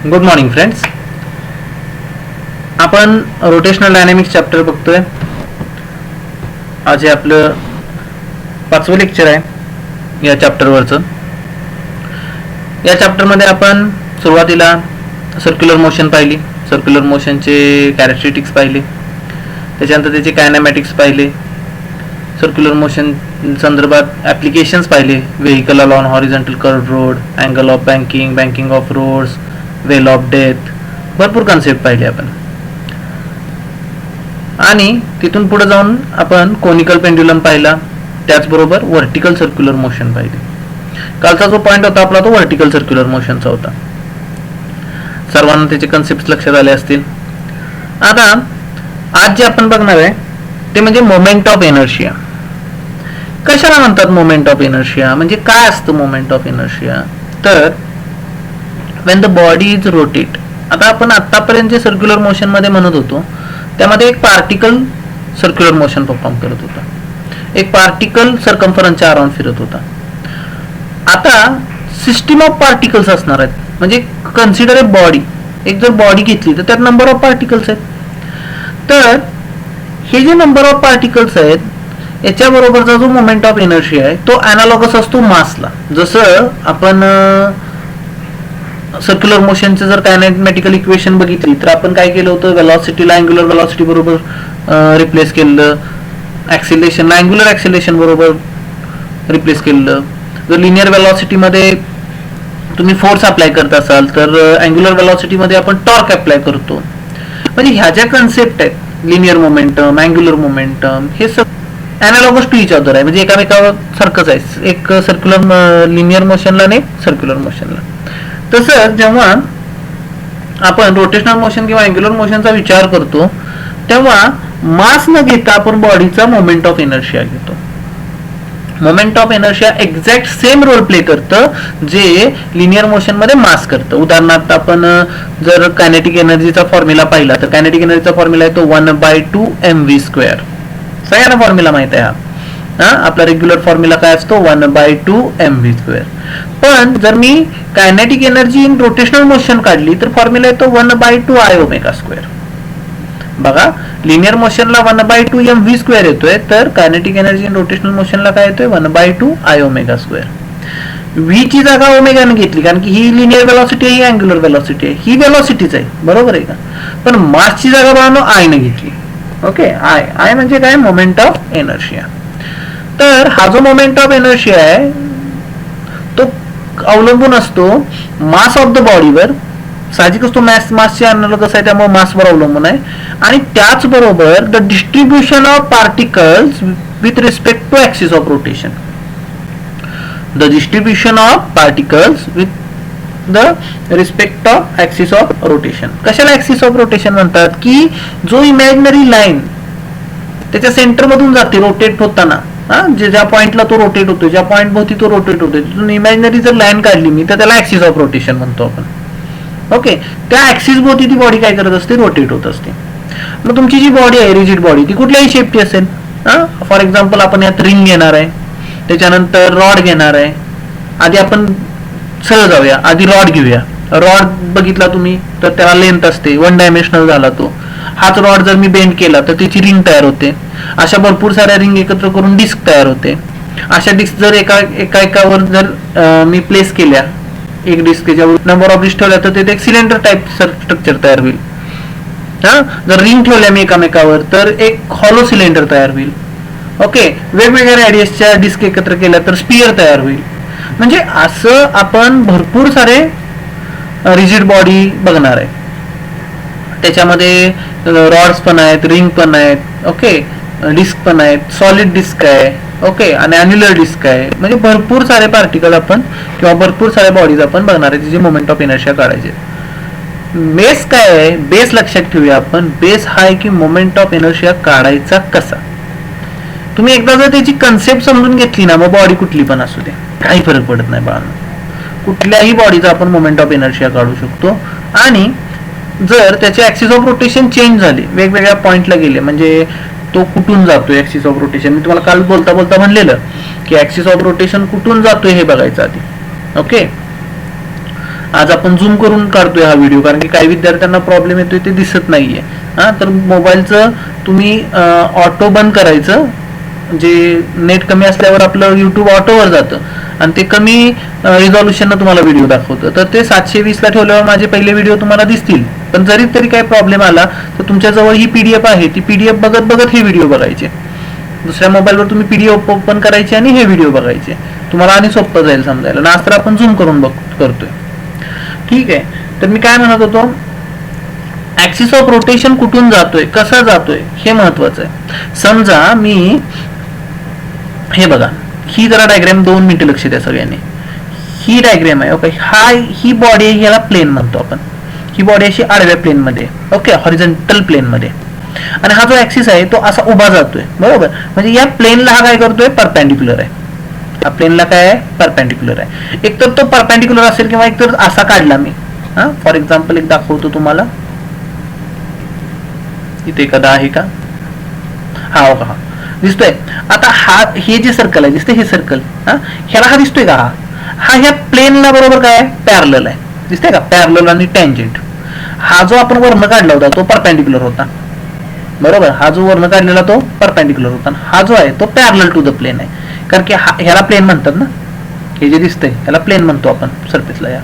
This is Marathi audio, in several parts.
Good morning friends. आपण रोटेशनल डायनॅमिक्स चॅप्टर बघतोय. आज हे आपलं 5वं लेक्चर आहे या चॅप्टरवरचं. या चॅप्टरमध्ये आपण सुरुवातीला सर्क्युलर मोशन पाहिली, सर्क्युलर मोशनचे कॅरेक्टरिस्टिक्स पाहिले, त्याच्यानंतर त्याचे कायनेमॅटिक्स पाहिले, सर्क्युलर मोशन संदर्भात ॲप्लिकेशन्स पाहिले, vehicle along horizontal curved road, angle of banking, banking of roads, well of death, भरपूर कन्सेप्ट पाहिले आपण. आणि तिथून पुढे जाऊन आपण कोनिकल पेंड्युलम पाहिला, त्याचबरोबर व्हर्टिकल सर्क्युलर मोशन पाहिले. कालचा जो पॉईंट होता आपला तो व्हर्टिकल सर्क्युलर मोशनचा होता. सर्वांना त्याचे कन्सेप्ट लक्षात आले असतील. आता आज जे आपण बघणार आहे ते म्हणजे मोमेंट ऑफ इनर्शिया. कशाला म्हणतात मोमेंट ऑफ इनर्शिया, म्हणजे काय असतं मोमेंट ऑफ इनर्शिया? तर when the body is rotate, आता आपण आतापर्यंत जे सर्क्युलर मोशन मध्ये म्हणत होतो त्यामध्ये एक पार्टिकल सर्क्युलर मोशन परफॉर्म करत होता, एक पार्टिकल सर्कम्फरन्सच्या अराउंड फिरत होता. आता सिस्टीम ऑफ पार्टिकल्स असणार आहेत, म्हणजे कन्सिडर ए बॉडी. एक जर बॉडी घेतली तर त्यात नंबर ऑफ पार्टिकल्स आहेत. तर हे जे नंबर ऑफ पार्टिकल्स आहेत याच्या बरोबरचा जो मोमेंट ऑफ इनर्शिया आहे तो अॅनालॉगस असतो मासला. जसं आपण सर्क्युलर मोशनचं जर कायनेमॅटिकल इक्वेशन बघितली तर आपण काय केलं होतं, वेलॉसिटीला अँग्युलर वेलॉसिटी बरोबर रिप्लेस केलं, ॲक्सिलेशनला अँग्युलर ॲक्सिलेशन बरोबर रिप्लेस केलं. जर लिनियर वेलॉसिटीमध्ये तुम्ही फोर्स अप्लाय करत असाल तर अँग्युलर वेलॉसिटीमध्ये आपण टॉर्क अप्लाय करतो. म्हणजे ह्या ज्या कन्सेप्ट आहेत, लिनियर मोमेंटम, अँग्युलर मोमेंटम, हे सब अॅनालॉगस टू इच अदर आहे, म्हणजे एकामेकावर सारखंच आहे, एक सर्क्युलर लिनियर मोशनला आणि सर्क्युलर मोशनला. तसंच जेव्हा आपण रोटेशनल मोशन किंवा अँग्युलर मोशनचा विचार करतो तेव्हा मास न घेता आपण बॉडीचा मोमेंट ऑफ इनर्शिया घेतो. Moment of inertia exact same role play करतं जे लिनियर मोशन मध्ये मास करतं. उदाहरणार्थ आपण जर कायनेटिक एनर्जीचा फॉर्म्युला पाहिला तर कायनेटिक एनर्जीचा फॉर्म्युला आहे तो 1/2 mv². सगळ्यांना फॉर्म्युला माहित आहे हा. आपला रेग्युलर फॉर्म्युला काय असतो 1/2 mv². पण जर मी kinetic energy in rotational motion काढली तर फॉर्म्युला येतो 1/2 I⍵². बघा, लिनियर मोशनला 1/2 mv² येतोय, तर कायनेटिक एनर्जी इन रोटेशनल मोशनला काय येतोय 1/2 I⍵². व्ही ची जागा ओमेगाने घेतली कारण की ही लिनियर वेलॉसिटी आहे, ही अँग्युलर वेलॉसिटी आहे, ही वेलॉसिटीच आहे, बरोबर आहे का? पण मासची जागा बघा आय ने घेतली. ओके, आय म्हणजे काय, मोमेंट ऑफ इनर्शिया. तर हा जो मोमेंट ऑफ इनर्शिया आहे तो अवलंबून असतो मास ऑफ द बॉडीवर. साहजिकच तो मासचे अॅनालॉगस आहे त्यामुळे मासवर अवलंबून आहे. आणि त्याचबरोबर the distribution of particles with respect to axis of rotation. The distribution of particles with the respect of axis of rotation. कशाला ऍक्सिस ऑफ रोटेशन म्हणतात? की जो इमॅजिनरी लाईन त्याच्या सेंटर मधून जाते रोटेट होताना, ज्या पॉइंटला तो रोटेट होतो, ज्या पॉइंट भोवती तो रोटेट होतो, तिथून इमॅजिनरी जर लाईन काढली मी तर त्याला ऍक्सिस ऑफ रोटेशन म्हणतो आपण. ओके, त्या ऍक्सिस भोवती ती बॉडी काय करत असते, रोटेट होत असते. मग तुमची जी बॉडी आहे रिजिड बॉडी ती कुठल्याही शेपची असेल. फॉर एक्झाम्पल आपण यात रिंग घेणार आहे, त्याच्यानंतर रॉड घेणार आहे. आधी आपण सरळ जाऊया, आधी रॉड घेऊया. रॉड बघितला तुम्ही तर त्याला लेंथ असते, 1 डायमेन्शनल झाला तो. हाच रॉड जर मी बेंड केला तर त्याची रिंग तयार होते. अशा भरपूर साऱ्या रिंग एकत्र करून डिस्क तयार होते. अशा डिस्क जर एकावर जर मी प्लेस केल्या, एक डिस्क त्याच्यावर नंबर ऑफ डिस्क ठेवल्या तर तिथे एक सिलेंडर टाइप स्ट्रक्चर तयार होईल. जर रिंग ठेवल्या मी एकामेकावर तर एक हॉलो सिलेंडर तयार होईल. ओके, वेगवेगळ्या रेडियसच्या डिस्क एकत्र केल्या तर स्पियर तयार होईल. म्हणजे असं आपण भरपूर सारे रिजिड बॉडी बघणार आहे. त्याच्यामध्ये रॉड्स पण आहेत, रिंग पण आहेत, ओके, डिस्क पण आहेत, सॉलिड डिस्क आहे, ओके, आणि अॅन्युलर डिस्क आहे. म्हणजे भरपूर सारे पार्टिकल आपण किंवा भरपूर सारे बॉडीज आपण बघणार आहे जिचे मोमेंट ऑफ इनर्शिया काढायचे. बेस काय आहे, बेस लक्षात ठेवूया आपण. बेस हा आहे की मोमेंट ऑफ इनर्शिया काढायचा कसा. तुम्ही एकदा जर त्याची कन्सेप्ट समजून घेतली ना, मग बॉडी कुठली पण असू दे काही फरक पडत नाही बाळांनो. कुठल्याही बॉडीचा आपण मोमेंट ऑफ इनर्शिया काढू शकतो. आणि जर त्याचे ऍक्सिस ऑफ रोटेशन चेंज झाले, वेगवेगळ्या पॉइंटला गेले, म्हणजे तो कुठून जातोय ऍक्सिस ऑफ रोटेशन. मी तुम्हाला काल बोलता बोलता म्हणलेलं की ऍक्सिस ऑफ रोटेशन कुठून जातोय हे बघायचं आधी. ओके, आज आपण झूम करून काढतोय हा व्हिडिओ, कारण की काही विद्यार्थ्यांना प्रॉब्लेम येतोय ते दिसत नाहीये. तर मोबाईलचं तुम्ही ऑटो बंद करायचं, जे नेट कमी असल्यावर आपलं युट्यूब ऑटोवर जातं आणि ते कमी रिझॉल्युशननं तुम्हाला व्हिडिओ दाखवतं. तर ते 720ला ठेवल्यावर माझे पहिले व्हिडिओ तुम्हाला दिसतील. पण जरी तरी काही प्रॉब्लेम आला तर तुमच्याजवळ ही PDF आहे, ती PDF बघत बघत हे व्हिडिओ बघायचे. दुसऱ्या मोबाईलवर तुम्ही PDF ओपन करायचे आणि हे व्हिडिओ बघायचे, तुम्हाला आणि सोपं जाईल समजायला. ना तर आपण झूम करून करतोय. ठीक आहे. तर मी काय म्हणत होतो, ऍक्सिस ऑफ रोटेशन कुठून जातोय, कसा जातोय हे महत्वाचं आहे. समजा मी हे बघा, ही जरा डायग्राम 2 मिनिटं लक्ष द्या सगळ्यांनी. ही डायग्राम आहे. ओके, ही बॉडी आहे, याला प्लेन म्हणतो आपण. ही बॉडी अशी आडव्या प्लेन मध्ये, ओके, हॉरिझॉन्टल प्लेन मध्ये, आणि हा जो ऍक्सिस आहे तो असा उभा जातोय, बरोबर. म्हणजे या प्लेनला हा काय करतोय, परपेंडिक्युलर आहे. हा प्लेनला काय आहे, परपेंडिक्युलर आहे. एकतर तो परपेंडिक्युलर असेल किंवा एकतर असा काढला मी. फॉर एक्झाम्पल एक दाखवतो तुम्हाला. इथे एखादा आहे का, हा बघा, दिसतोय. आता हा हे जे सर्कल आहे दिसतंय, हे सर्कल, ह्याला हा दिसतोय का, हा ह्या प्लेनला बरोबर काय पॅरलल आहे, दिसतंय का, पॅरलल आणि टँजेंट. हा जो आपण वर्ण काढला होता तो परपेंडिक्युलर होता, बरोबर. हा जो वर्ण काढलेला तो परपेंडिक्युलर होता, हा जो आहे तो पॅरलल टू द प्लेन आहे. कारण की ह्याला प्लेन म्हणतात ना, हे जे दिसतंय ह्याला प्लेन म्हणतो आपण सरफेसला या.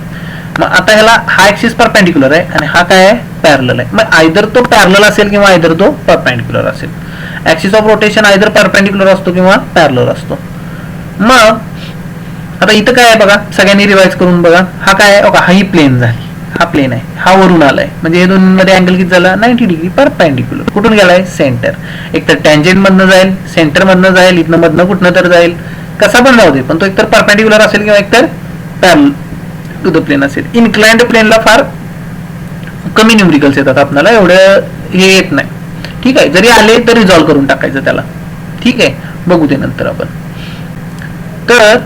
मग आता ह्याला हा ऍक्सिस परपेंडिक्युलर आहे आणि हा काय आहे, पॅरलल आहे. मग आयदर तो पॅरलल असेल किंवा आयदर तो परपेंडिक्युलर असेल. Axis of rotation either perpendicular असतो किंवा पॅरलल असतो. मग आता इथं काय आहे बघा, सगळ्यांनी रिवाइज करून बघा. हा काय आहे, हा ही प्लेन झाली, हा प्लेन आहे, हा वरून आलाय, म्हणजे हे दोन्हीमध्ये अँगल किती झाला, 90 डिग्री परपेंडिक्युलर. कुठून गेलाय, सेंटर. एक तर टँजेंट मधनं जाईल, सेंटर मधनं जाईल, इथनं मधनं कुठनं तर जाईल, कसा पण जाऊ दे, पण तो एकतर परपेंडिक्युलर असेल किंवा एकतर पॅरलल टू द प्लेन असेल. इन्क्लाइंड प्लेनला फार कमी न्यूमरिकल्स येतात, आपल्याला एवढं हे येत नाही. ठीक आहे, जरी आले तर रिझॉल्व्ह करून टाकायचं त्याला. ठीक आहे, बघू ते नंतर आपण. तर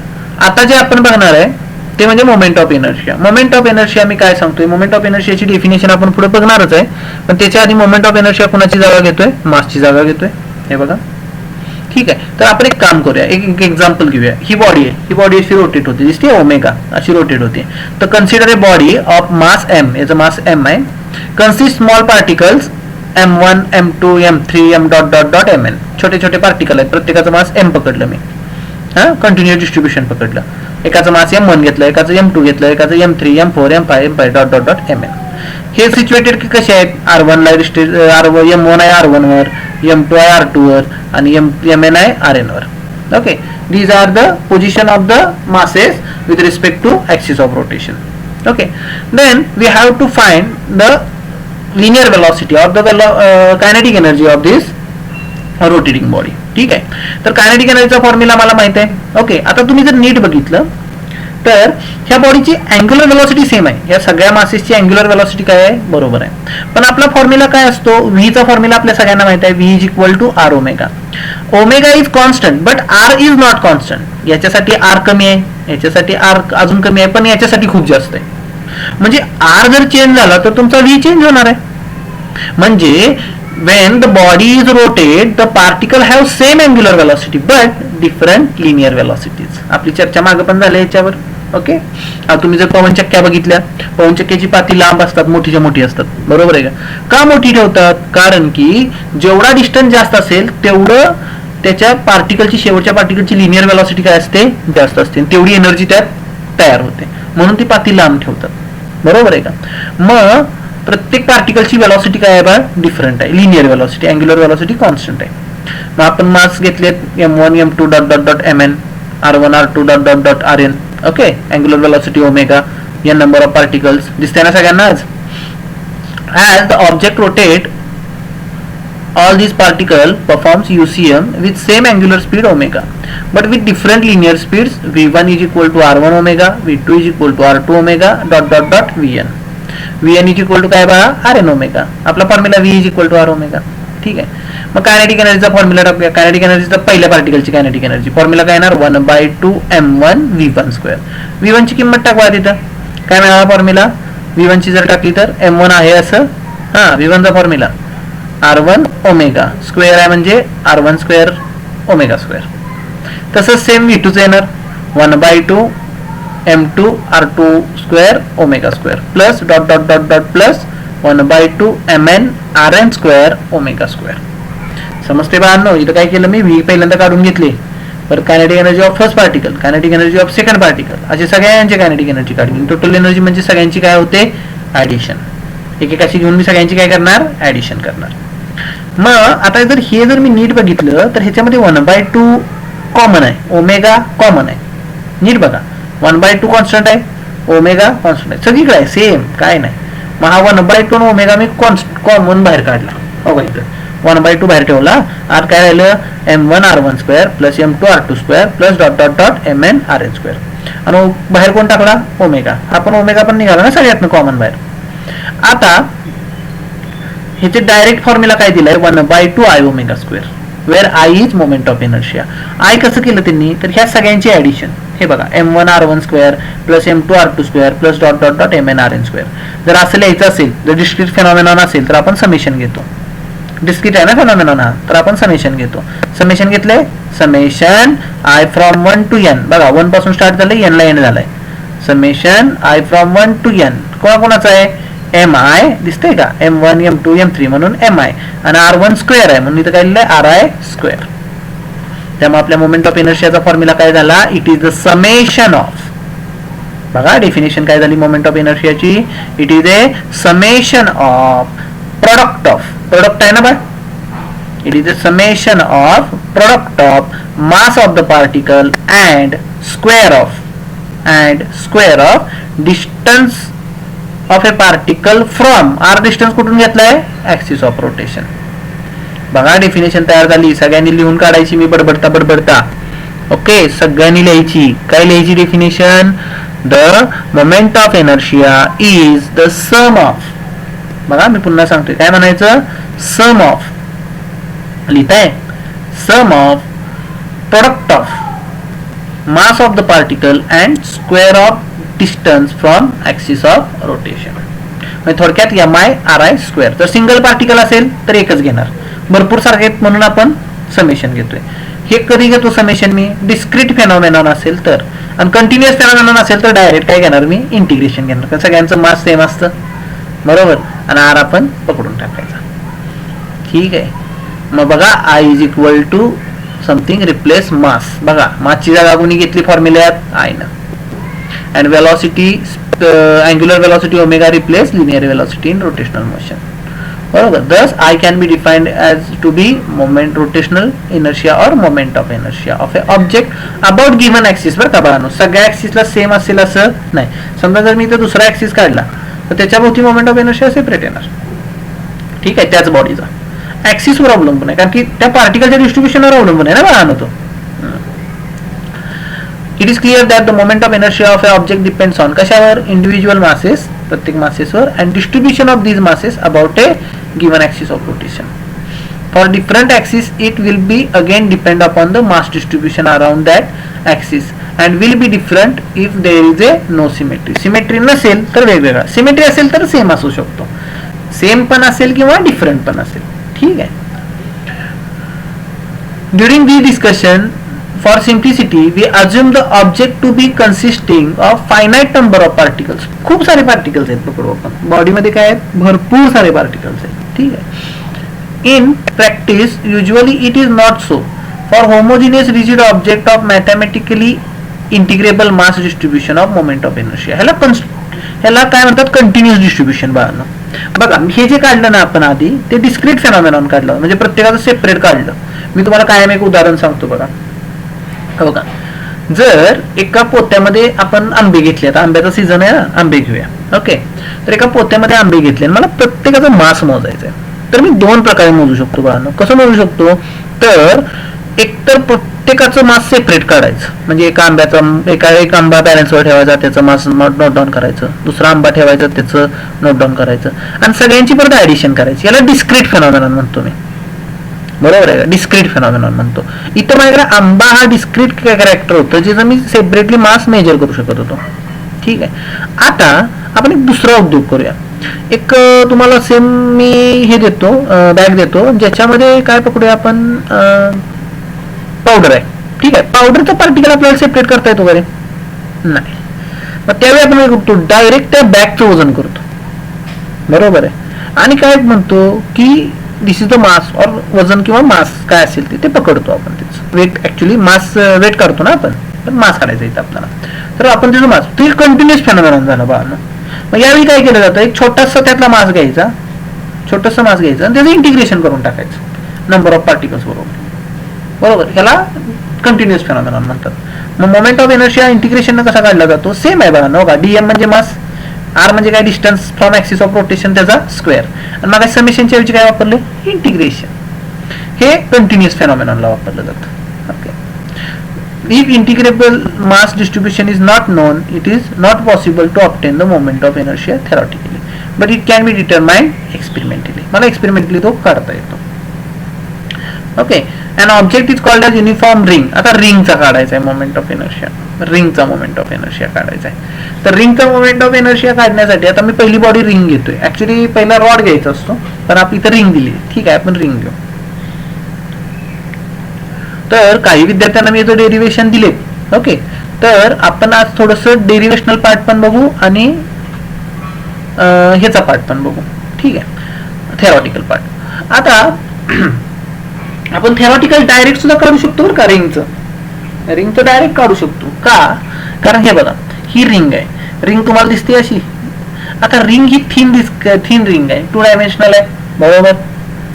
आता जे आपण बघणार आहे ते म्हणजे moment of inertia. Moment of inertia मी काय सांगतोय, मोमेंट ऑफ इनर्शियाची डेफिनेशन आपण पुढे बघणारच आहे, पण त्याच्या आधी मोमेंट ऑफ इनर्शिया कुणाची जागा घेतोय, मासची जागा घेतोय. हे बघा, ठीक आहे. तर आपण एक काम करूया, एक एक्झाम्पल घेऊया. ही बॉडी आहे, ही बॉडी अशी रोटेट होते, दिसते ओमेगा अशी रोटेट होते. तर consider a body of mass m, याचं मास m आहे, consist small particles m1 m2 m3 m dot dot dot mn. छोटे छोटे पार्टिकल आहेत, प्रत्येकाचं मास m पकडलं मी, कंटिन्युअस डिस्ट्रीब्युशन पकडलं. एकाचं मास m1 घेतलं, एकाचं m2 घेतलं, एकाचं m3 m4 m5 m5 dot dot dot mn. हे सिच्युएटेड की कसे आहेत, r1 ला m1 आहे r1 वर, m2 आहे r2 वर आणि mn आहे rn वर. Okay, these are the position of the masses with respect to axis of rotation. Okay, then we have to find the linear velocity or the kinetic energy of this rotating body. ठीक आहे. तर कायनेटिक एनर्जीचा फॉर्म्युला मला माहित आहे. ओके, आता तुम्ही जर नीट बघितलं तर ह्या बॉडीची अँग्युलर वेलोसिटी सेम आहे, या सगळ्या मासेसची अँग्युलर वेलोसिटी काय आहे, बरोबर आहे. पण आपला फॉर्म्युला काय असतो, व्ही चा फॉर्म्युला आपल्या सगळ्यांना माहित आहे, V is equal to R omega. Omega is constant but R is not constant. याच्यासाठी आर कमी आहे, याच्यासाठी आर अजून कमी आहे, पण याच्यासाठी खूप जास्त आहे. म्हणजे आर जर चेंज झाला तर तुमचा व्ही चेंज होणार आहे. म्हणजे when the body is rotate the particle have same angular velocity but different linear velocities. आपली चर्चा मागे पण झाली याच्यावर. ओके, तुम्ही जर पवनचक्क्या बघितल्या, पवनचक्क्याची पाती लांब असतात, मोठीच्या मोठी असतात, बरोबर आहे का मोठी ठेवतात, कारण की जेवढा डिस्टन्स जास्त असेल तेवढं त्याच्या पार्टिकलची, शेवटच्या पार्टिकलची लिनियर वेलोसिटी काय असते, जास्त असते, तेवढी एनर्जी त्यात तयार होते, म्हणून ती पाती लांब ठेवतात, बरोबर आहे का. मग प्रत्येक पार्टिकलची वेलोसिटी काय आहे बा, डिफरंट आहे. Linear velocity, angular velocity constant आहे. मग आपण मास घेतलेत m1 m2 dot dot dot mn, r1 r2 dot dot dot rn. Okay, angular velocity omega, या नंबर ऑफ पार्टिकल्स दिसते ना सगळ्यांनाच. As the object rotate all these particle performs UCM with same angular speed omega but with different linear speeds. v1 is equal to r1 omega, v2 is equal to r2 omega dot dot dot vn. vn is equal to काय बघा, rn ओमेगा. आपला formula v is equal to r omega. ठीक आहे. मग कायनेटिक एनर्जीचा फॉर्म्युला टाकूया. कायनेटिक एनर्जीचा पहिल्या पार्टिकलची कायनेटिक एनर्जी फॉर्म्युला काय येणार, 1/2 m1 v1 स्क्वेअर. v1 ची किंमत टाकवा तिथं, काय मिळाला फॉर्म्युला, v1 ची जर टाकली तर m1 आहे असं, v1 चा फॉर्म्युला r1 ओमेगा स्क्वेअर आहे, म्हणजे r1 स्क्वेअर ओमेगा स्क्वेअर. तसंच सेम v2 चं येणार 1/2 m2 r2 square omega square plus dot dot dot dot plus 1/2 mn rn square omega square. समजते बाळांनो? इथं काय केलं मी, व्ही पहिल्यांदा काढून घेतले, पर kinetic energy of first particle, kinetic energy of second particle, असे सगळ्यांची कायनेटिक एनर्जी काढली. टोटल एनर्जी म्हणजे सगळ्यांची काय होते, ऍडिशन. एकेकाची घेऊन मी सगळ्यांची काय करणार, ऍडिशन करणार. मग आता जर मी नीट बघितलं तर ह्याच्यामध्ये 1/2 कॉमन आहे, ओमेगा कॉमन आहे. नीट बघा, 1/2 कॉन्स्टंट आहे, ओमेगा कॉन्स्टंट आहे, सगळीकडे आहे सेम, काय नाही. मग हा 1/2 ओमेगा मी कॉमन बाहेर काढला. बघा इथं 1/2 बाहेर ठेवला. आत काय राहिलं, m1 r1 square plus m2 r2 square plus dot dot dot mn rn square. आणि बाहेर कोण टाकला, ओमेगा. हा पण ओमेगा पण निघाला ना सगळ्यातनं कॉमन बाहेर. आता ह्याचे डायरेक्ट फॉर्म्युला काय दिलाय, 1/2 i omega square, wear I is moment of inertia. I कसं केलं त्यांनी, तर ह्या सगळ्यांची ऍडिशन. हे बघा, m1 r1 square plus m2 r2 square plus dot dot dot mn rn square. जर असं लिहायचं असेल, जर डिस्क्रीट फेनॉमेनॉन असेल तर आपण समेशन घेतो. डिस्क्रीट आहे ना फेनॉमेनॉन हा, तर आपण समेशन घेतो. समेशन घेतले, summation I from 1 to n. बघा 1 पासून स्टार्ट झालंय, n ला एंड झालाय. Summation I from 1 to n कोणाकोणाचं आहे, एम आय दिसतंय का, m1 m2 m3 म्हणून एम आय, आणि r1 स्क्वेअर आहे म्हणून इथं काय लिहिलंय, आर आय स्क्वेअर. त्यामुळे आपल्या मोमेंट ऑफ इनर्शियाचा फॉर्म्युला काय झाला, it is the summation of. बघा डेफिनेशन काय झाली मोमेंट ऑफ इनर्शियाची, it is a summation of product of, product आहे ना बा, it is a summation of product of mass of the particle and square of distance of a particle from, R distance कुठून घेतलाय, ऍक्सिस ऑफ रोटेशन. बघा डेफिनेशन तयार झाली, सगळ्यांनी लिहून काढायची, मी बडबडता. ओके, सगळ्यांनी लिहायची. काय लिहायची definition, the moment of inertia is the sum of. बघा मी पुन्हा सांगतोय, काय म्हणायचं, सम ऑफ, लिहिताय, sum of product of mass of the particle and square of distance from axis of rotation. म्हणजे थोडक्यात M I R I square. जर सिंगल पार्टिकल असेल तर एकच घेणार, भरपूर सारखे म्हणून आपण समेशन घेतोय. हे कधी घेतो समेशन मी, डिस्क्रीट फेनॉमेनॉन असेल तर, आणि कंटिन्युअस फेनॉमेनॉन असेल तर डायरेक्ट काय घेणार मी, इंटिग्रेशन घेणार, कारण सगळ्यांचं मास सेम असतं, बरोबर, आणि आर आपण पकडून टाकायचा. ठीक आहे. मग बघा I is equal to something replace mass. बघा मासची जागा कोणी घेतली फॉर्म्युल्यात, आय ना. And velocity, angular velocity omega replace linear velocity in rotational motion. बरोबर. Thus I can be defined as to be moment rotational inertia or moment of inertia of a object about given axis. बरं का बाळांनो, सगळ्या ऍक्सिसला सेम असेल असं नाही. समजा जर मी इथं दुसरा ऍक्सिस काढला तर त्याच्या भोवती मोमेंट ऑफ इनर्शिया सेपरेट येणार. ठीक आहे, त्याच बॉडीचा ऍक्सिसवर अवलंबून आहे, कारण की त्या पार्टिकलच्या डिस्ट्रीब्युशनवर अवलंबून आहे ना बाळांनो तो. It is clear that the moment of inertia of a object depends on कशावर, इंडिव्हिज्युअल मासेस, प्रत्येक मासेसवर, and distribution of these masses about a given axis of rotation. For different axis it will be again depend upon the mass distribution around that axis and will be different if there is a no symmetry. Symmetry नसेल तर वेगवेगळा, सिमेट्री असेल तर सेम असू शकतो, सेम पण असेल किंवा डिफरंट पण असेल. ठीक आहे. During this discussion, for simplicity, we assume the object to be consisting of finite number of particles. खूप सारे पार्टिकल्स आहेत पकडू आपण, बॉडीमध्ये काय आहेत, भरपूर सारे पार्टिकल्स आहेत. ठीक आहे. In practice, usually it is not so. For homogeneous rigid object of mathematically integrable mass distribution of moment of inertia. ह्याला काय म्हणतात, कंटिन्युअस डिस्ट्रीब्युशन. बाळांनो बघा, हे जे काढलं ना आपण आधी, ते डिस्क्रीट फेनॉमेनॉन काढलं, म्हणजे प्रत्येकाचं सेपरेट काढलं. मी तुम्हाला कायम एक उदाहरण सांगतो बघा. बघा, जर एका पोत्यामध्ये आपण आंबे घेतले, आता आंब्याचा सीझन आहे ना, आंबे घेऊया. ओके, तर एका पोत्यामध्ये आंबे घेतले, मला प्रत्येकाचा मास मोजायचा आहे. तर मी दोन प्रकारे मोजू शकतो बाळांनो. कसं मोजू शकतो, तर एकतर प्रत्येकाचं मास सेपरेट काढायचं, म्हणजे एका आंब्याचा एक आंबा बॅलन्सवर ठेवायचा, त्याचं मास नोट डाऊन करायचं, दुसरा आंबा ठेवायचा, त्याचं नोट डाऊन करायचं, आणि सगळ्यांची परत ऍडिशन करायची. याला डिस्क्रीट फेनॉमेनॉन म्हणतो मी. बरोबर आहे का, डिस्क्रीट फेनॉमेनॉन म्हणतो. इथं माझ्याकडे आंबा हा डिस्क्रीट कॅरेक्टर होतं, ज्याचं मी सेपरेटली मास मेजर करू शकत होतो. ठीक आहे. आता आपण एक दुसरा उद्योग करूया. एक तुम्हाला सेम मी हे देतो, बॅग देतो, ज्याच्यामध्ये काय पकडूया आपण, पावडर आहे. ठीक आहे. पावडरचं पार्टिकल आपल्याला सेपरेट करता येतो वगैरे नाही. मग त्यावेळी आपण काय करतो, डायरेक्ट त्या बॅगचं वजन करतो, बरोबर आहे. आणि काय म्हणतो की दिस इज द मास और वजन किंवा मास काय असेल ते पकडतो आपण त्याचं वेट. ऍक्च्युली मास वेट करतो ना आपण, पण मास काढायचं इथं आपल्याला. तर आपण त्याचं मास ते कंटिन्युअस फेनॉमेनॉन झालं बघा. मग यावेळी काय केलं जातं, एक छोटासा त्यातला मास घ्यायचा, छोटासा मास घ्यायचा आणि त्याचं इंटिग्रेशन करून टाकायचं नंबर ऑफ पार्टिकल्स बरोबर, बरोबर. ह्याला कंटिन्युअस फेनॉमेनॉन म्हणतात. मग मोमेंट ऑफ इनर्शिया इंटिग्रेशन कसा काढला जातो, सेम आहे बघा बघा. डीएम म्हणजे मास, आर म्हणजे काय distance from axis of rotation त्याचा स्क्वेअर, आणि मग समेशनच्या ऐवजी काय वापरले, इंटिग्रेशन. हे कंटिन्युअस फेनॉमेनॉनला वापरलं जातं. Okay. If integrable mass distribution is not known, it is not possible to obtain the moment of inertia theoretically, but it can be determined experimentally. मला experimentally तो काढता येतो. Okay. An object is called as uniform ring. आता रिंगचा काढायचा आहे मोमेंट ऑफ इनर्शिया, रिंगचा मोमेंट ऑफ इनर्शिया काढायचा आहे. तर रिंगचा मोमेंट ऑफ इनर्शिया काढण्यासाठी आता मी पहिली बॉडी रिंग घेतोय. ऍक्च्युली पहिला रॉड घ्यायचा असतो, पण आपली इथं रिंग दिली, ठीक आहे, आपण रिंग घेऊ. तर काही विद्यार्थ्यांना मी याचं डेरिव्हेशन दिले. ओके. तर आपण आज थोडंसं डेरिव्हेशनल पार्ट पण बघू आणि ह्याचा पार्ट पण बघू, ठीक आहे, थेरॉटिकल पार्ट. आता आपण थेरॉटिकल डायरेक्ट सुद्धा काढू शकतो बरं का, रिंगचं डायरेक्ट काढू शकतो. का, कारण हे बघा, ही रिंग आहे, रिंग तुम्हाला दिसते अशी. आता रिंग ही थिन रिंग आहे, 2 डायमेन्शनल आहे, बरोबर,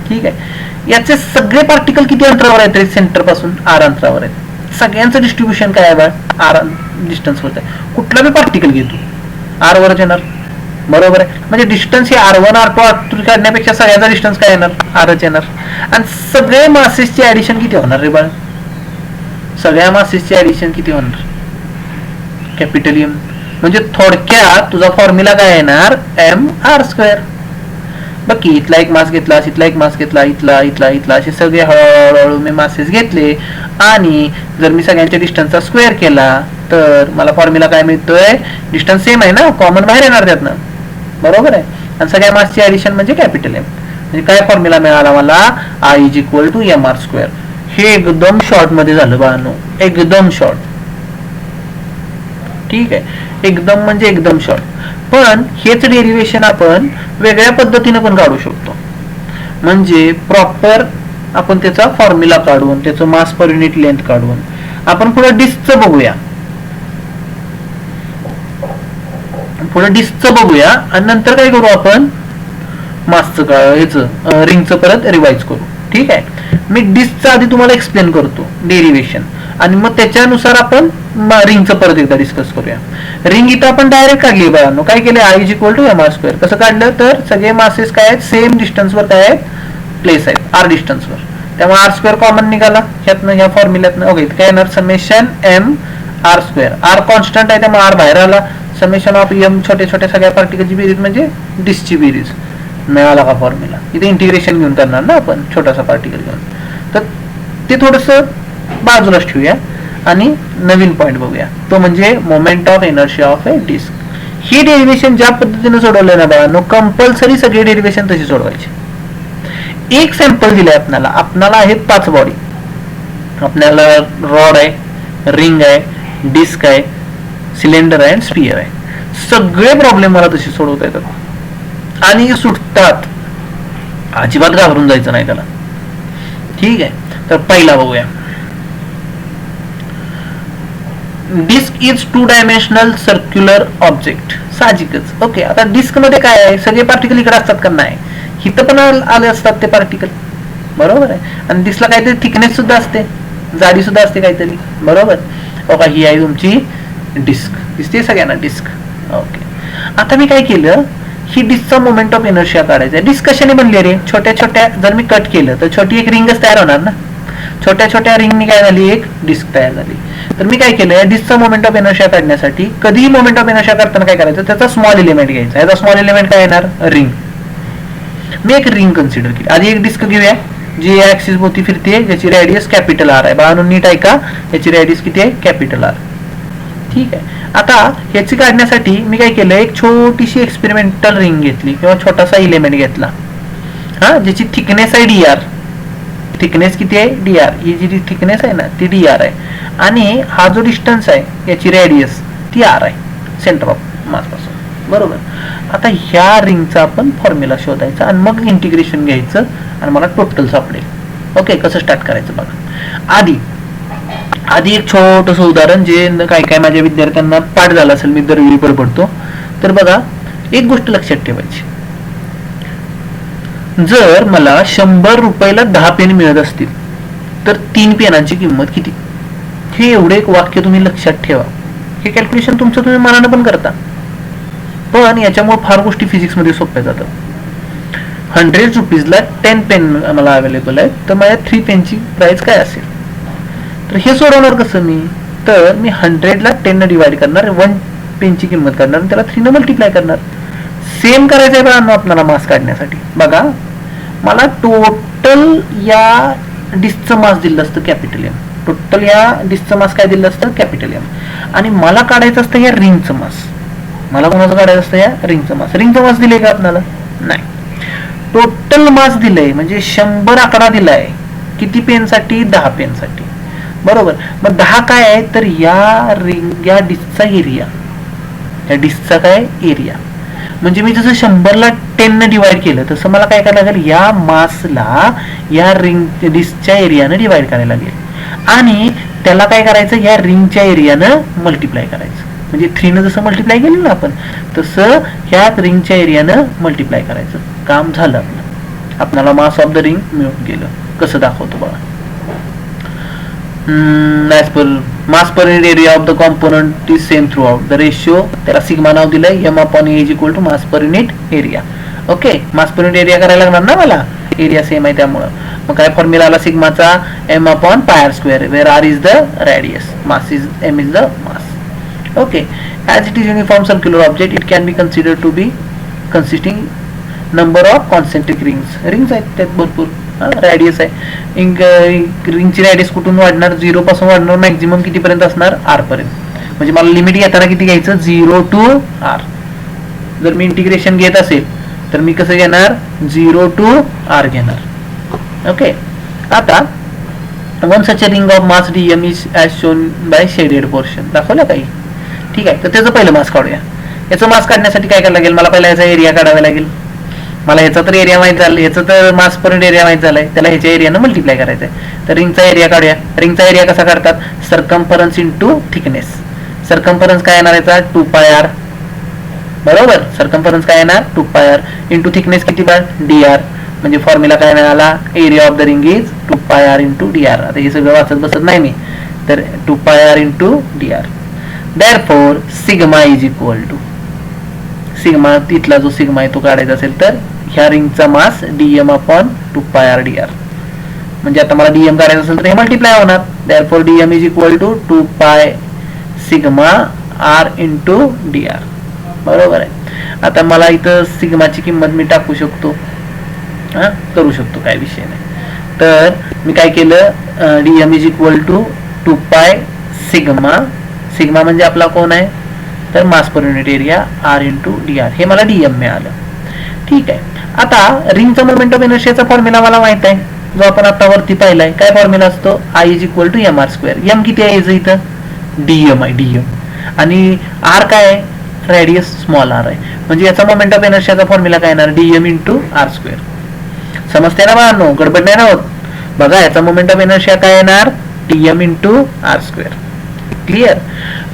ठीक आहे. याचे सगळे पार्टिकल किती अंतरावर आहेत, सेंटर पासून आर अंतरावर आहेत. सगळ्यांचं डिस्ट्रीब्युशन काय आहे बघ, आर डिस्टन्स वर आहे. कुठला बी पार्टिकल घेतो आर वरच येणार, बरोबर आहे. म्हणजे डिस्टन्स हे R1 R2 R3 काढण्यापेक्षा सगळ्याचा डिस्टन्स काय येणार, आरच येणार. आणि सगळे मासेसची ऍडिशन किती होणार रे बाळ, सगळ्या मासेसची ऍडिशन किती होणार, कॅपिटल एम. म्हणजे थोडक्यात तुझा फॉर्म्युला काय येणार, mr². बाकी इथला एक मास घेतला, इथला एक मास घेतला, इथला इथला इथला, असे सगळे हळूहळू मी मासेस घेतले आणि जर मी सगळ्यांच्या डिस्टन्सचा स्क्वेअर केला तर मला फॉर्म्युला काय मिळतोय, डिस्टन्स सेम आहे ना, कॉमन बाहेर येणार त्यातनं, बरोबर आहे. आणि सगळ्या मासची ऍडिशन म्हणजे कॅपिटल एम. म्हणजे काय फॉर्म्युला मिळाला मला, I = mr². हे एकदम शॉर्ट मध्ये झालं बाळांनो, एकदम शॉर्ट, ठीक आहे, एकदम म्हणजे एकदम शॉर्ट. पण हेच डेरिव्हेशन आपण वेगळ्या पद्धतीने पण काढू शकतो. म्हणजे प्रॉपर आपण त्याचा फॉर्म्युला काढून, त्याचं मास पर युनिट लेंथ काढून आपण पुढे डिस्कचं बघूया, आणि नंतर काय करू, आपण मासचं ह्याचं रिंगचं परत रिवाइज करू, ठीक आहे. मी डिस्कचं आधी तुम्हाला एक्सप्लेन करतो डेरिव्हेशन, आणि मग त्याच्यानुसार आपण रिंगचं परत एकदा डिस्कस करूया. रिंग इथं आपण डायरेक्ट काढली बघा, काय केले, I = mr². कसं काढलं, तर सगळे मासेस काय आहेत, सेम डिस्टन्सवर काय आहेत, प्लेस आहेत, आर डिस्टन्सवर. त्यामुळे r² कॉमन निघाला ह्यातनं, ह्या फॉर्म्युल्यातनं. ओके, काय येणार, समेशन mr². आर कॉन्स्टंट आहे त्यामुळे आर बाहेर आला. समेशन ऑफ m छोट्या छोट्या सगळ्या पार्टिकलची बेरीज म्हणजे डिस्कची बेरीज. मिळाला का फॉर्म्युला. इथे इंटिग्रेशन घेऊन करणार ना आपण, छोटासा पार्टिकल घेऊन. तर ते थोडंसं बाजूलाच ठेवूया आणि नवीन पॉइंट बघूया, तो म्हणजे moment of inertia of a disc. ही डेरिव्हेशन ज्या पद्धतीने सोडवलं ना बाळांनो, कंपल्सरी सगळी डेरिव्हेशन तशी सोडवायची. एक सॅम्पल दिलंय आपल्याला आहेत 5 बॉडी. आपल्याला रॉड आहे, रिंग आहे, डिस्क आहे, सिलेंडर आहे आणि स्पियर आहे. सगळे प्रॉब्लेम मला तशी सोडवता येतात आणि सुटतात, अजिबात घाबरून जायचं नाही त्याला, ठीक आहे. तर पहिला बघूया, disc is 2 dimensional circular object. साहजिकच. ओके, आता डिस्क मध्ये काय आहे, सगळे पार्टिकल इकडे असतात का, नाही, इथं पण आले असतात ते पार्टिकल, बरोबर आहे. आणि डिस्कला काहीतरी थिकनेस सुद्धा असते, जाडी सुद्धा असते काहीतरी, बरोबर. ओके, ही आहे तुमची डिस्क, दिसते सगळ्यांना डिस्क. ओके, आता मी काय केलं, ही डिस्कचा मोमेंट ऑफ इनर्शिया काढायचा आहे. डिस्क कशाने बनली रे, छोट्या छोट्या, जर मी कट केलं तर छोटी एक रिंगच तयार होणार ना. छोट्या छोट्या रिंगनी काय झाली, एक डिस्क तयार झाली. तर मी काय केलं, या डिस्कचा मोमेंट ऑफ इनर्शिया काढण्यासाठी कधीही मोमेंट ऑफ इनर्शिया करताना काय करायचं, त्याचा स्मॉल एलिमेंट घ्यायचा. याचा स्मॉल एलिमेंट काय येणार, रिंग. मी एक रिंग कन्सिडर केली. आधी एक डिस्क घेऊया जी या ऍक्सिस भोवती फिरते, ज्याची रेडियस कॅपिटल आर आहे. बाळांनो नीट ऐका, याची रेडियस किती आहे, कॅपिटल आर, ठीक आहे. आता ह्याची काढण्यासाठी मी काय केलं, एक छोटीशी एक्सपेरिमेंटल रिंग घेतली किंवा छोटासा एलिमेंट घेतला, हा, ज्याची थिकनेस आहे dr. थिकनेस किती आहे, dr. ही जी थिकनेस आहे ना ती dr आहे, आणि हा जो डिस्टन्स आहे याची रेडियस ती r आहे. सेंटर ऑफ मास पासून, बरोबर. आता ह्या रिंगचा आपण फॉर्म्युला शोधायचा आणि मग इंटिग्रेशन घ्यायचं आणि मला टोटल सापडेल. ओके, कसं स्टार्ट करायचं बघा. आधी एक छोटंसं उदाहरण जे काय काय माझ्या विद्यार्थ्यांना पाठ झालं असेल, मी दरवेळी बडबडतो. तर बघा, एक गोष्ट लक्षात ठेवायची, जर मला 100 रुपयाला 10 पेन मिळत असतील तर 3 पेनांची किंमत किती? हे एवढे एक वाक्य तुम्ही लक्षात ठेवा. हे कॅल्क्युलेशन तुमचं तुम्ही मनानं पण करता, पण याच्यामुळे फार गोष्टी फिजिक्स मध्ये सोप्या जातात. 100 रुपीजला 10 पेन मला अवेलेबल आहे, तर माझ्या 3 पेनची प्राइस काय असेल? तर हे सोडवणार कसं मी? तर मी 100ला 10 न डिवाइड करणार, 1 पेनची किंमत करणार आणि त्याला 3 न मल्टिप्लाय करणार. सेम करायचं आहे बघा आपल्याला मास काढण्यासाठी. बघा, मला टोटल या डिस्कचं मास दिलं असतं कॅपिटल एम. टोटल या डिस्कचं मास काय दिलं असतं? Capital M. आणि मला काढायचं असतं या रिंगचं मास. मला कोणाचं काढायचं असतं? या रिंगचं मास. रिंगचं मास दिले का आपल्याला? नाही. टोटल मास दिलंय, म्हणजे 100 आकडा दिलाय. किती पेनसाठी? 10 पेनसाठी, बरोबर. मग 10 काय आहे? तर या रिंग, या डिस्कचा एरिया, या डिस्कचा काय एरिया. म्हणजे मी जसं 100ला 10 न डिवाइड केलं तसं मला काय करायला लागेल? या मासला या रिंग डिस्कच्या एरियानं डिवाइड करायला लागेल आणि त्याला काय करायचं? या रिंगच्या एरियानं मल्टिप्लाय करायचं. म्हणजे 3 न जसं मल्टिप्लाय केलं ना आपण, तसं ह्या रिंगच्या एरियानं मल्टिप्लाय करायचं. काम झालं आपलं. आपल्याला मास ऑफ द रिंग मिळून गेलं. कसं दाखवतो बघा. Mass per unit area of the component is same throughout. The ratio, त्याला सिग्मा नाव दिलंय, M upon A is equal to mass per unit area. Okay, mass per unit area करायला लागणार ना मला, एरिया सेम आहे त्यामुळं. मग काय फॉर्म्युला आला सिग्माचा? M upon pi R square, where R is the radius, mass is M is the mass. Okay, as it is uniform circular object, it can be considered to be consisting number of concentric rings. Rings आहेत त्यात भरपूर. रेडियस आहे, रिंगची रेडियस कुठून वाढणार? 0 पासून वाढणार. मॅक्झिमम किती पर्यंत असणार? r पर्यंत. म्हणजे मला लिमिट घेताना किती घ्यायचं? 0 to r. जर मी इंटिग्रेशन घेत असेल तर मी कसं घेणार? 0 to r घेणार. ओके, आता one such ring of mass dm is as shown by shaded portion. दाखवलं काही? ठीक आहे, तर त्याचं पहिलं मास काढूया. याचं मास काढण्यासाठी काय करायला लागेल? मला पहिला याचा एरिया काढावा लागेल. मला याचा तर एरिया माहित झालं, याचं तर मास पर एरिया माहित झालंय, त्याला ह्याच्या एरियानं मल्टिप्लाय करायचं आहे. तर रिंगचा एरिया काढूया. रिंगचा एरिया कसा काढतात? Circumference into thickness. सर्कम्फरन्स काय येणार याचा? 2 पाय आर, बरोबर. सर्कम्फरन्स काय येणार? 2 पाय आर इंटू थिकनेस किती बार? dr. म्हणजे फॉर्म्युला काय मिळाला? Area of the ring is 2 pi R into dr. आता हे सगळं वाचत बसत नाही मी, तर 2 pi R into dr. Therefore, sigma is equal to sigma, तिथला जो सिग्मा आहे तो काढायचा असेल तर ह्या रिंगचा मास dm upon 2 pi R dr. म्हणजे आता मला dm काढायचं असेल तर हे मल्टिप्लाय होणार. Therefore, dm is equal to 2 pi sigma r into dr, बरोबर आहे. आता मला इथं सिग्माची किंमत मी टाकू शकतो, करू शकतो, काय विषय नाही. तर मी काय केलं? dm is equal to 2 pi sigma. Sigma म्हणजे आपला कोण आहे? तर mass per unit area r into dr. हे मला dm मिळालं. ठीक आहे. आता रिंगचा मोमेंट ऑफ इनर्शियाचा फॉर्म्युला मला माहित आहे, जो आपण आता वरती पाहिलाय. काय फॉर्म्युला असतो? I is equal to mr square. m किती आहे इथं? dm आहे, dm. आणि r काय आहे? रेडियस स्मॉल r आहे. म्हणजे याचा मोमेंट ऑफ इनर्शियाचा फॉर्म्युला काय येणार? dm into r square. समजते ना बाळांनो? गडबड नाही ना होत? बघा, याचा मोमेंट ऑफ इनर्शिया काय येणार? dm into r square. Clear?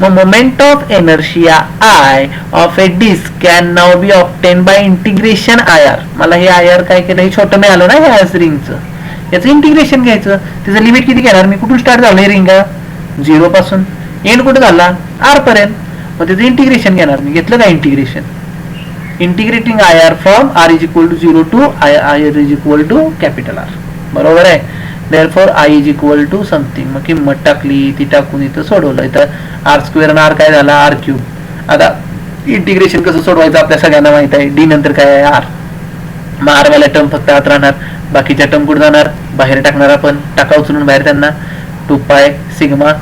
मग moment of inertia I of a disk can now be obtain by integration IR. मला हे IR काय केलं? हे छोटं मिळालं ना ह्या रिंगचं, याचं इंटिग्रेशन घ्यायचं. त्याचं लिमिट किती घेणार मी? कुठून स्टार्ट झालं हे रिंग? 0 पासून. एंड कुठे झाला? r पर्यंत. मग त्याचं इंटिग्रेशन घेणार मी. घेतलं का integration? Integrating IR from r is equal to 0 to IR is equal to capital R, बरोबर आहे. Therefore, I is equal to something. मग किंमत टाकली, ती टाकून इथं सोडवलं. इथं r स्क्वेअर आणि r काय झाला? r cube. आता इंटिग्रेशन कसं सोडवायचं आपल्या सगळ्यांना माहित आहे. d नंतर काय आहे? r. मग r वाला टर्म फक्त आत राहणार, बाकीच्या टर्म कुठे जाणार? बाहेर टाकणार आपण. टाका उचलून बाहेर त्यांना. 2 pi sigma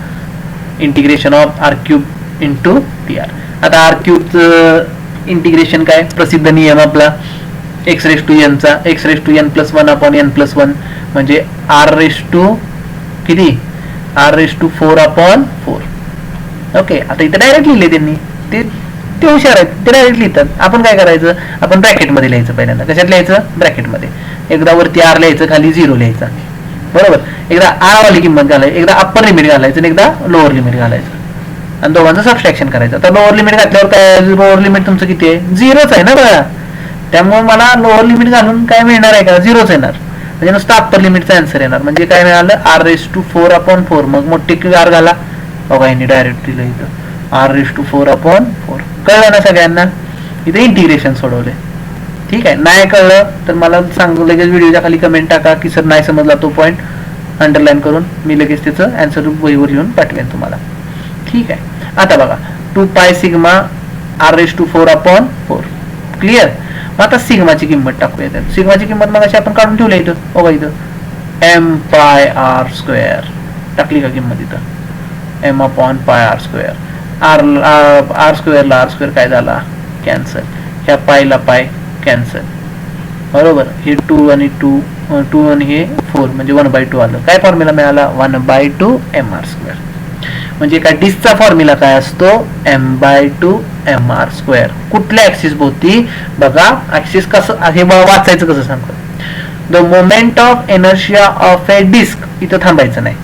integration of r cube into dr. आता r क्यूबचं इंटिग्रेशन काय? प्रसिद्ध नियम आपला x रेस टू n चा, x raise to n plus 1 upon n plus 1 म्हणजे r रेस टू किती? r raise to 4 upon 4. Okay, आता इथे डायरेक्ट लिहिले त्यांनी, ते ते हुशार आहेत, ते डायरेक्ट लिहितात. आपण काय करायचं, आपण ब्रॅकेटमध्ये लिहायचं पहिल्यांदा. कशात लिहायचं, ब्रॅकेटमध्ये. एकदा वरती आर लिहायचं, खाली 0 लिहायचा, बरोबर. एकदा आर वाली किंमत घालायची, एकदा अप्पर लिमिट घालायचं आणि एकदा लोअर लिमिट घालायचं आणि दोघांचं सबस्ट्रॅक्शन करायचं. तर लोअर लिमिट घातल्यावर काय, लोअर लिमिट तुमचं किती आहे, 0च आहे ना बघा. त्यामुळे मला लोअर लिमिट घालून काय मिळणार आहे का, 0च येणार. म्हणजे नुसतं अप्पर लिमिटचा आन्सर येणार. म्हणजे काय मिळालं, r⁴/4. मग मोठी आर घाला, बघा यांनी डायरेक्ट दिलं इथं r⁴/4. कळलं ना सगळ्यांना. इथे इंटिग्रेशन सोडवले. ठीक आहे. नाही कळलं तर मला सांगू, लगेच व्हिडिओच्या खाली कमेंट टाका की सर नाही समजला तो पॉईंट, अंडरलाईन करून मी लगेच त्याचं आन्सर वहीवर लिहून पाठवेन तुम्हाला. ठीक आहे. आता बघा 2π r⁴/4. क्लिअर. मग आता सिग्माची किंमत टाकूया. त्यात सिग्माची किंमत मग अशी आपण काढून ठेवल्या इथं, बघा इथं m πr². टाकली का किंमत इथं, m/πr². r² काय झाला, कॅन्सल. ह्या पायला पाय कॅन्सल, बरोबर. हे 2 आणि 2 आणि हे 4 म्हणजे 1/2 आलं. काय फॉर्म्युला मिळाला, 1/2 mr². म्हणजे काय, डिस्कचा फॉर्म्युला काय असतो, m/2 mr². कुठल्या ऍक्सिस भोवती, बघा ऍक्सिस कसं हे वाचायचं कसं सांगतो. The moment of inertia of a disc, इथं थांबायचं नाही.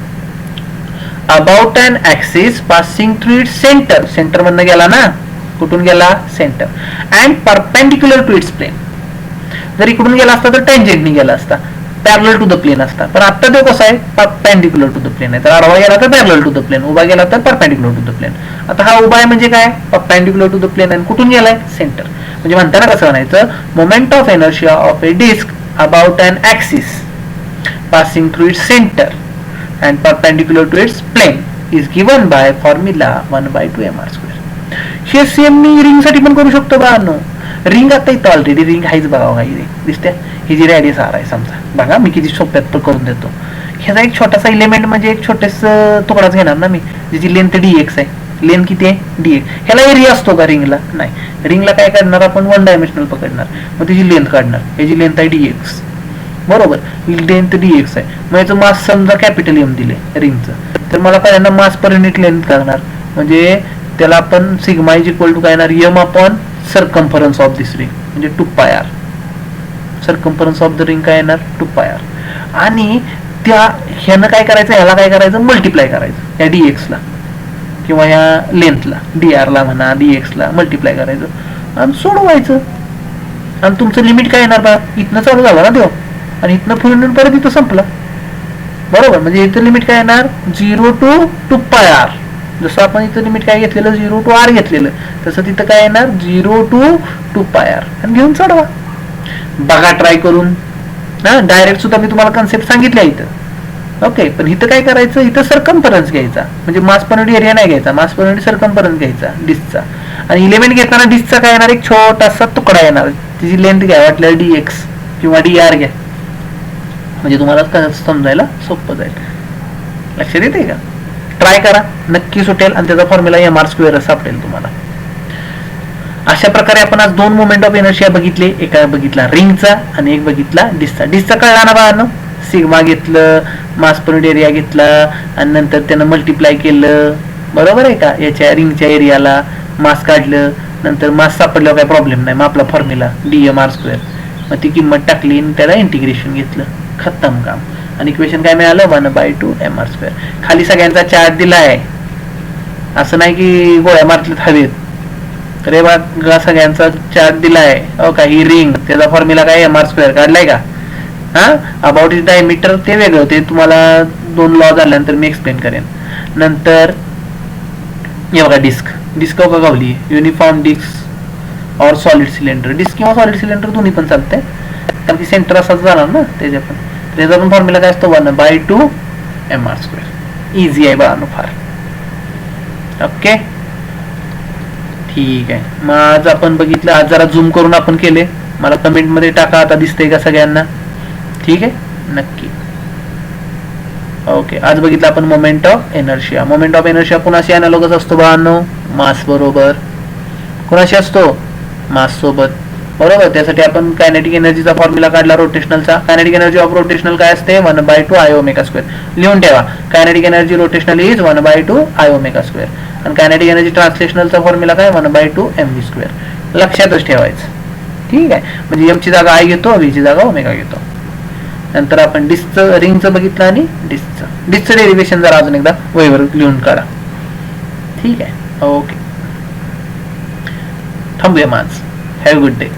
About an axis passing through its centre. Centre मधनं गेला ना, कुठून गेला, centre. And perpendicular to its plane. जर इकडून गेला असता तर टेंजेंटनी गेला असता, पॅरलल टू द प्लेन असता. पण आता तो कसा आहे, परपेंडिक्युलर टू द प्लेन आहे. तर आडवा गेला तर पॅरलल टू द प्लेन, उभा गेला तर परपेंडिक्युलर टू द प्लेन. आता हा उभा आहे म्हणजे काय, परपेंडिक्युलर टू द प्लेन. आणि कुठून गेलाय, सेंटर. म्हणजे म्हणताना कसं म्हणायचं, moment of inertia of a disc about an axis passing through its centre and perpendicular to its plane is given by formula 1/2 mr². हे सेम मी रिंग साठी पण करू शकतो बाळांनो. रिंग आता इथं ऑलरेडी रिंग आहेच बघा, ही दिसते. ही जी रेडियस आर आहे समजा, बघा मी किती सोप्यात करून देतो. ह्याचा एक छोटासा इलिमेंट म्हणजे एक छोटेस तुकडाच घेणार ना मी, ज्याची लेंथ dx आहे. लेंथ किती आहे, dx. ह्याला एरिया असतो का रिंगला, नाही. रिंगला काय करणार आपण, 1 डायमेन्शनल पकडणार, मग त्याची लेंथ काढणार. ह्याची लेंथ आहे dx, बरोबर. लेंथ dx आहे. मग याचं मास समजा कॅपिटल M दिले रिंगचं, तर मला पहिल्यांदा मास पर युनिट लेंथ करणार. म्हणजे त्याला आपण सिग्मा इज इक्वल टू काय येणार, m/ circumference of this ring, म्हणजे 2πr. Circumference of the ring काय येणार, 2πr. आणि त्या ह्यानं काय करायचं, ह्याला काय करायचं, मल्टिप्लाय करायचं या dx ला किंवा या लेंथला, dr ला म्हणा, dx ला मल्टिप्लाय करायचं आणि सोडवायचं. आणि तुमचं लिमिट काय येणार बा, इथनं चालू झालं ना देव, आणि इथनं फिरून परत इथं संपलं, बरोबर. म्हणजे इथं लिमिट काय येणार, 0 to 2πr. जसं आपण इथं लिमिट काय घेतलेलं, 0 to r घेतलेलं, तसं तिथं काय येणार, 0 to 2πr. आणि घेऊन चढवा, बघा ट्राय करून. ना डायरेक्ट सुद्धा मी तुम्हाला कन्सेप्ट सांगितल्या इथं, ओके. पण इथं काय करायचं, इथं सर्कम्फरन्स घ्यायचा, म्हणजे मास पर युनिट एरिया नाही घ्यायचा, मास पर युनिट सर्कम्फरन्स घ्यायचा डिस्कचा. आणि इलिमेंट घेताना डिस्कचा काय येणार, एक छोटासा तुकडा येणार, तिची लेंथ घ्या वाटल्याला dx किंवा dr घ्या, म्हणजे तुम्हाला समजायला सोपं जाईल. लक्षात येते का, ट्राय करा, नक्की सुटेल. आणि त्याचा फॉर्म्युला mr² सापडेल तुम्हाला. अशा प्रकारे आपण आज 2 मोमेंट ऑफ इनर्शिया बघितले. एका बघितला रिंगचा आणि एक बघितला डिस्कचा. डिस्कचा कळला ना बाळांनो, सिग्मा घेतलं, मास पर युनिट एरिया घेतला आणि नंतर त्यानं मल्टिप्लाय केलं, बरोबर आहे का. याच्या रिंगच्या एरियाला मास काढलं, नंतर मास सापडल्यावर काय प्रॉब्लेम नाही, मग आपला फॉर्म्युला dmr². मग ती किंमत टाकली आणि त्याला इंटिग्रेशन घेतलं, खतम काम. आणि इक्वेशन काय मिळालं, 1/2 mr². खाली सगळ्यांचा चार्ट दिला आहे, असं नाही की गोळ्या मारल्यात हवेत. तर हे बघा सगळ्यांचा चार्ट दिला आहे, हो का. ही रिंग, त्याचा फॉर्म्युला काय, mr² काढलाय का. हा, अबाउट इज डायमीटर ते वेगळं, ते तुम्हाला 2 लॉ झाल्यानंतर मी एक्सप्लेन करेन. नंतर हे बघा डिस्क, डिस्क का गावली, युनिफॉर्म डिस्क और सॉलिड सिलेंडर. डिस्क किंवा सॉलिड सिलेंडर दोन्ही पण चालतंय, कारण की सेंटर असाच जाणार ना त्याच्या पण. त्याचा पण फॉर्म्युला काय असतो, 1/2 mr². इझी आहे बाळांनो फार, ओके. ठीक आहे. मग आज आपण बघितलं, आज जरा झूम करून आपण केले, मला कमेंट मध्ये टाका आता दिसतंय का सगळ्यांना. ठीक आहे, नक्की. ओके. आज बघितलं आपण moment of inertia. Moment of inertia कुणाशी अनालोगस असतो बाळांनो, मास बरोबर. कुणाशी असतो, मास सोबत, बरोबर. त्यासाठी आपण कायनेटिक एनर्जीचा फॉर्म्युला काढला रोटेशनलचा. कायनेटिक एनर्जी ऑफ रोटेशनल काय असते 1/2 I ओमेगा स्क्वेअर. लिहून ठेवा, kinetic energy rotational is 1/2 I omega square. आणि कायनेटिक एनर्जी ट्रान्सलेशनलचा फॉर्म्युला काय 1/2 mv स्क्वेअर. लक्षातच ठेवायचं. ठीक आहे. म्हणजे एम ची जागा आय घेतो, व्ही ची जागा ओमेगा घेतो. नंतर आपण डिस्कचं रिंगचं बघितलं आणि डिस्कचं डेरिव्हेशन जरा अजून एकदा वहीवर लिहून काढा. ठीक आहे. ओके, थांबूया माझ. Have a good day.